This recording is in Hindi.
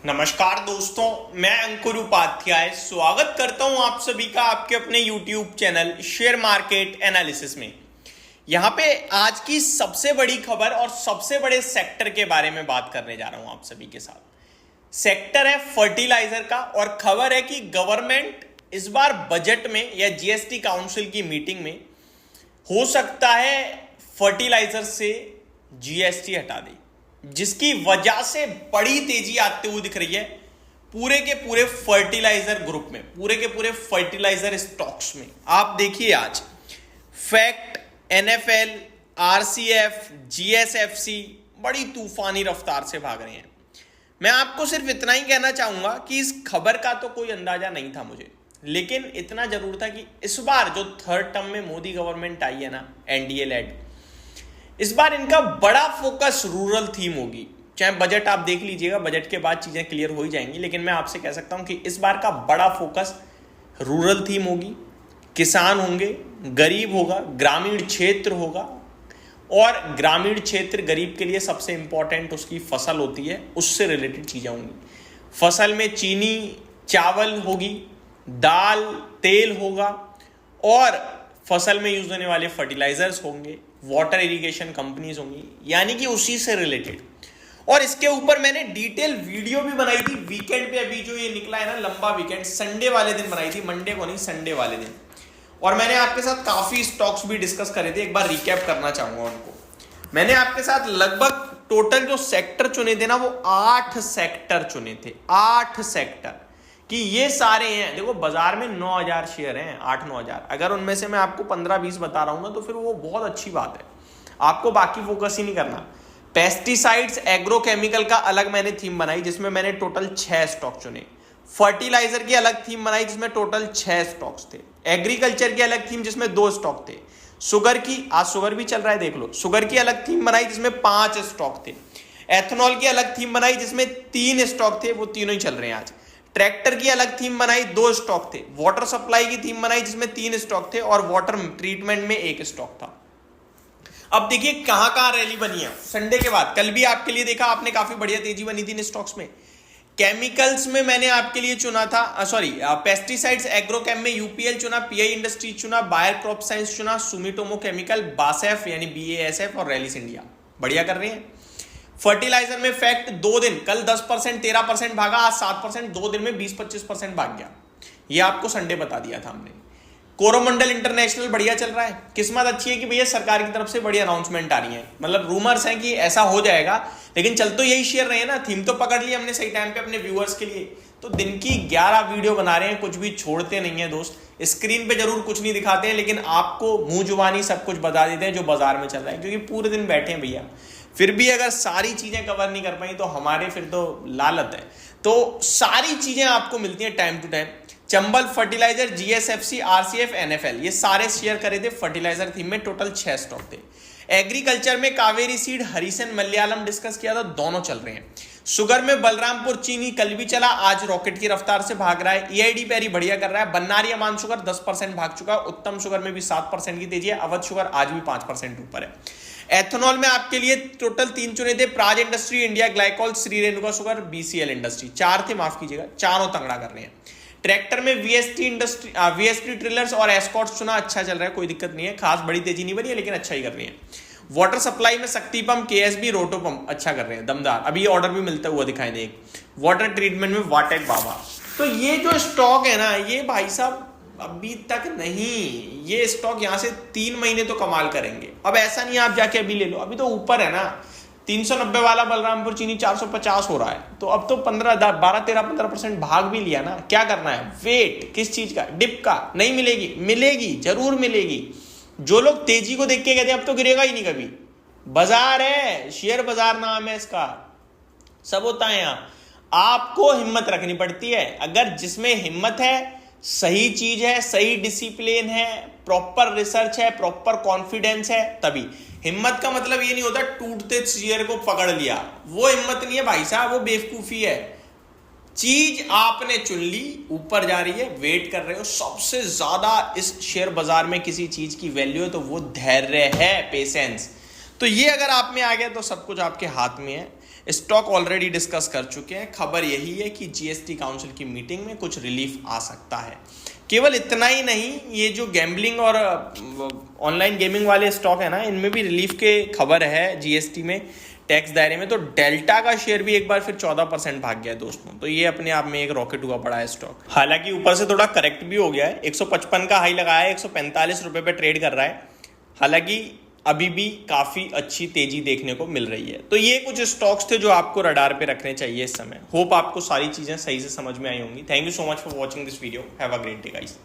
नमस्कार दोस्तों, मैं अंकुर उपाध्याय स्वागत करता हूं आप सभी का आपके अपने YouTube channel share market analysis में। यहां पे आज की सबसे बड़ी खबर और सबसे बड़े सेक्टर के बारे में बात करने जा रहा हूं आप सभी के साथ। सेक्टर है फर्टिलाइजर का और खबर है कि गवर्नमेंट इस बार बजट में या जीएसटी काउंसिल की मीटिंग में हो सकता है फर्टिलाइजर से जीएसटी हटा दे, जिसकी वजह से बड़ी तेजी आते हुए दिख रही है पूरे के पूरे फर्टिलाइजर ग्रुप में, पूरे के पूरे फर्टिलाइजर स्टॉक्स में। आप देखिए आज फैक्ट, एनएफएल, आरसीएफ, जीएसएफसी बड़ी तूफानी रफ्तार से भाग रहे हैं। मैं आपको सिर्फ इतना ही कहना चाहूंगा कि इस खबर का तो कोई अंदाजा नहीं था मुझे, लेकिन इतना जरूर था कि इस बार जो थर्ड टर्म में मोदी गवर्नमेंट आई है ना, एनडीए लेड, इस बार इनका बड़ा फोकस रूरल थीम होगी। चाहे बजट आप देख लीजिएगा, बजट के बाद चीजें क्लियर हो ही जाएंगी, लेकिन मैं आपसे कह सकता हूं कि इस बार का बड़ा फोकस रूरल थीम होगी। किसान होंगे, गरीब होगा, ग्रामीण क्षेत्र होगा, और ग्रामीण क्षेत्र गरीब के लिए सबसे इंपॉर्टेंट उसकी फसल होती है, उससे रिलेटेड चीजें होंगी। फसल में चीनी, चावल होगी, दाल, तेल होगा, और फसल में यूज होने वाले फर्टिलाइजर्स होंगे, वाटर इरिगेशन कंपनीज होंगी, यानी कि उसी से रिलेटेड। और इसके ऊपर मैंने डिटेल वीडियो भी बनाई थी वीकेंड पे, अभी जो ये निकला है ना लंबा वीकेंड, संडे वाले दिन बनाई थी, मंडे को नहीं, संडे वाले दिन। और मैंने आपके साथ काफी स्टॉक्स भी डिस्कस करे थे, एक बार रिकैप करना चाहूंगा उनको। मैंने आपके साथ लगभग टोटल जो सेक्टर चुने थे ना, वो 8 सेक्टर चुने थे, 8 सेक्टर, कि ये सारे हैं। देखो बाजार में 9,000 शेयर हैं, 8-9,000, अगर उनमें से मैं आपको 15-20 बता रहा हूं ना, तो फिर वो बहुत अच्छी बात है। आपको बाकी फोकस ही नहीं करना। पेस्टिसाइड्स, एग्रोकेमिकल का अलग मैंने थीम बनाई, जिसमें मैंने टोटल 6 स्टॉक चुने। फर्टिलाइजर की अलग थीम बनाई, जिसमें टोटल 6 स्टॉक्स थे। एग्रीकल्चर की अलग थीम, जिसमें 2 स्टॉक थे। शुगर की, आज शुगर भी चल रहा है देख लो, शुगर की अलग थीम बनाई जिसमें 5 स्टॉक थे। एथेनॉल की अलग थीम बनाई जिसमें 3 स्टॉक थे, वो तीनों ही चल रहे हैं आज। ट्रैक्टर की अलग थीम बनाई, 2 स्टॉक थे। वाटर सप्लाई की थीम बनाई जिसमें 3 स्टॉक थे, और वाटर ट्रीटमेंट में 1 स्टॉक था। अब देखिए कहां कहां रैली बनी है संडे के बाद। कल भी आपके लिए देखा आपने, काफी बढ़िया तेजी बनी थी इन स्टॉक्स में। केमिकल्स में मैंने आपके लिए चुना था, पेस्टिसाइड्स एग्रोकेम में यूपीएल चुना, पीआई इंडस्ट्रीज चुना, बायर क्रॉप साइंस चुना, सुमिटोमो केमिकल, बासएफ यानी बीएएसएफ और रैलिस इंडिया बढ़िया कर रहे हैं। फर्टिलाइजर में फैक्ट 2 दिन, कल 10%, 13% भागा, आज 7%, 2 दिन में 20-25% भाग गया। ये आपको संडे बता दिया था हमने। कोरोमंडल इंटरनेशनल बढ़िया चल रहा है। किस्मत अच्छी है कि भैया सरकार की तरफ से बड़ी अनाउंसमेंट आ रही है, मतलब रूमर्स हैं कि ऐसा हो जाएगा, लेकिन चल तो यही शेयर रहे हैं ना, थीम तो पकड़ ली हमने सही टाइम पे अपने व्यूअर्स के लिए। तो दिन की 11 वीडियो बना रहे हैं, कुछ भी छोड़ते नहीं है दोस्त। स्क्रीन पे जरूर कुछ नहीं दिखाते हैं, लेकिन आपको मुंह जुबानी सब कुछ बता देते हैं जो बाजार में चल रहा है, क्योंकि पूरे दिन बैठे हैं भैया। फिर भी अगर सारी चीजें कवर नहीं कर पाई तो हमारे फिर तो लालत है। तो सारी चीजें आपको मिलती हैं time to time. Chambal fertiliser, GSFC, RCF, NFL, ये सारे शेयर करे थे फर्टिलाइजर थीम में, टोटल 6 स्टॉक थे। एग्रीकल्चर में Kaveri seed, Harrison, Malayalam discuss किया था, दोनों चल रहे हैं। शुगर में बलरामपुर चीनी कल भी चला, आज रॉकेट की रफ्तार से भाग रहा है। ईआईडी पैरी बढ़िया कर रहा है। बन्नारी अमान शुगर 10% भाग चुका है। उत्तम शुगर में भी 7% की तेजी है। अवध शुगर आज भी 5% ऊपर है। एथेनॉल में आपके लिए टोटल 3 चुने थे, Praj industry, India glycol, Shri Renuka sugar, BCL industry, 4 थे, माफ कीजिएगा, चारों तंगड़ा कर रहे हैं। ट्रैक्टर में वीएसटी ट्रेलर्स और एस्कॉर्ट्स चुना, अच्छा चल रहा है, कोई दिक्कत नहीं है, खास बड़ी तेजी नहीं बनी है, लेकिन अच्छा ही कर रही है। वाटर सप्लाई में शक्ति पंप, केएसबी, रोटो पंप अच्छा कर रहे हैं, दमदार। अभी ऑर्डर भी मिलता हुआ दिखाई दे। वाटर ट्रीटमेंट में वाटेक बाबा। तो ये जो स्टॉक है ना, ये भाई साहब अभी तक नहीं, ये स्टॉक यहां से 3 महीने तो कमाल करेंगे। अब ऐसा नहीं आप जाके अभी ले लो, अभी तो ऊपर है ना। 390 वाला बलरामपुर चीनी 450 हो रहा है, तो अब तो 12-13-15% भाग भी लिया ना। क्या करना है? वेट, किस चीज का? डिप का? नहीं मिलेगी, मिलेगी, जरूर मिलेगी। जो लोग तेजी को देख के कहते हैं अब तो गिरेगा ही नहीं कभी, बाजार है, शेयर बाजार नाम है इसका, सब होता है यहाँ। आपको हिम्मत रखनी पड़ती है। अगर जिसमें हिम्मत है, सही चीज है, सही डिसिप्लिन है, प्रॉपर रिसर्च है, प्रॉपर कॉन्फिडेंस है, तभी। हिम्मत का मतलब ये नहीं होता टूटते शेयर को पकड़ लिया, वो हिम्मत नहीं है भाई साहब, वो बेवकूफी है। चीज आपने चुन ली, ऊपर जा रही है, वेट कर रहे हो। सबसे ज्यादा इस शेयर बाजार में किसी चीज की वैल्यू है तो वो धैर्य है, पेशेंस। तो ये अगर आप में आ गया तो सब कुछ आपके हाथ में है। स्टॉक ऑलरेडी डिस्कस कर चुके हैं। खबर यही है कि जीएसटी काउंसिल की मीटिंग में कुछ रिलीफ आ सकता है। केवल इतना ही नहीं, ये जो गैम्बलिंग और ऑनलाइन गेमिंग वाले स्टॉक है ना, इनमें भी रिलीफ के खबर है जीएसटी में, टैक्स दायरे में। तो डेल्टा का शेयर भी एक बार फिर 14% भाग गया है दोस्तों। तो ये अपने आप में एक रॉकेट हुआ पड़ा है स्टॉक। हालांकि ऊपर से थोड़ा करेक्ट भी हो गया है, 155 का हाई लगाया है, 145 रुपए पे ट्रेड कर रहा है। हालांकि अभी भी काफी अच्छी तेजी देखने को मिल रही है। तो ये कुछ स्टॉक्स थे जो आपको रडार पे रखने चाहिए इस समय। होप आपको सारी चीजें सही से समझ में आई होंगी। Thank you so much for watching this video. Have a great day guys.